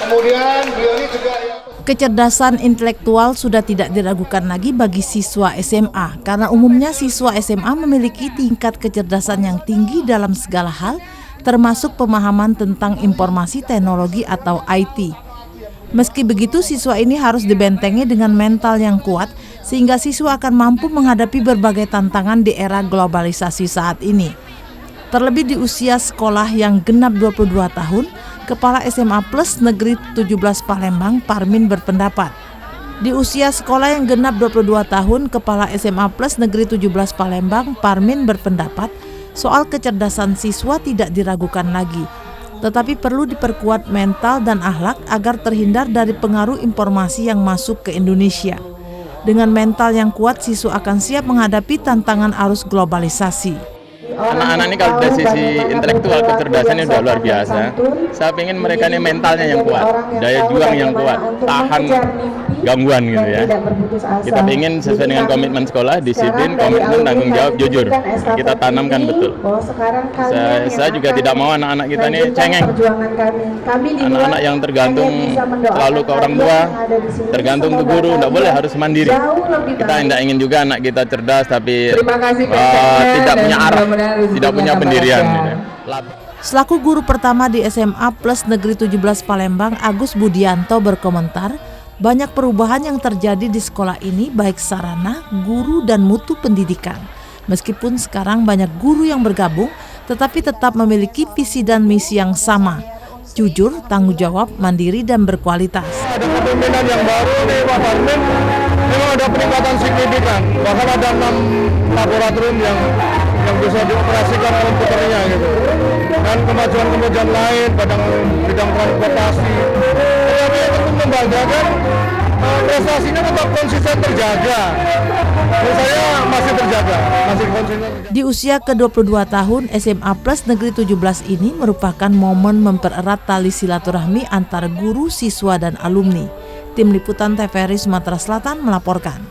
Kemudian beliau ini juga kecerdasan intelektual sudah tidak diragukan lagi bagi siswa SMA karena umumnya siswa SMA memiliki tingkat kecerdasan yang tinggi dalam segala hal, termasuk pemahaman tentang informasi teknologi atau IT. Meski begitu, siswa ini harus dibentengi dengan mental yang kuat sehingga siswa akan mampu menghadapi berbagai tantangan di era globalisasi saat ini. Terlebih di usia sekolah yang genap 22 tahun, Kepala SMA Plus Negeri 17 Palembang, Parmin berpendapat. Di usia sekolah yang genap 22 tahun, Kepala SMA Plus Negeri 17 Palembang, Parmin berpendapat soal kecerdasan siswa tidak diragukan lagi, tetapi perlu diperkuat mental dan akhlak agar terhindar dari pengaruh informasi yang masuk ke Indonesia. Dengan mental yang kuat, siswa akan siap menghadapi tantangan arus globalisasi. Anak-anak ini kalau dari sisi intelektual kecerdasannya udah luar biasa. Saya ingin mereka ini mentalnya yang kuat, daya juang yang kuat, tahan gangguan gitu ya. Kita ingin sesuai dengan komitmen sekolah, disiplin, komitmen, tanggung jawab, jujur. Kita tanamkan betul. Saya juga tidak mau anak-anak kita ini cengeng. Anak-anak yang tergantung selalu ke orang tua, tergantung ke guru, tidak boleh, harus mandiri. Kita tidak ingin juga anak kita cerdas tapi tidak punya arah, tidak punya pendirian. Selaku guru pertama di SMA Plus Negeri 17 Palembang, Agus Budianto berkomentar, banyak perubahan yang terjadi di sekolah ini baik sarana, guru, dan mutu pendidikan. Meskipun sekarang banyak guru yang bergabung, tetapi tetap memiliki visi dan misi yang sama. Jujur, tanggung jawab, mandiri, dan berkualitas. ada kepemimpinan yang baru nih Pak Parmin, memang ada peningkatan signifikan. Bahkan ada 6 laboratorium yang bisa dioperasikan komputernya gitu. Dan kemajuan-kemajuan lain bidang transportasi. Tetapi untuk membanggakan prestasinya tetap konsisten terjaga. Menurut saya masih terjaga, masih konsisten. Di usia ke-22 tahun, SMA Plus Negeri 17 ini merupakan momen mempererat tali silaturahmi antara guru, siswa, dan alumni. Tim Liputan TVRI Sumatera Selatan melaporkan.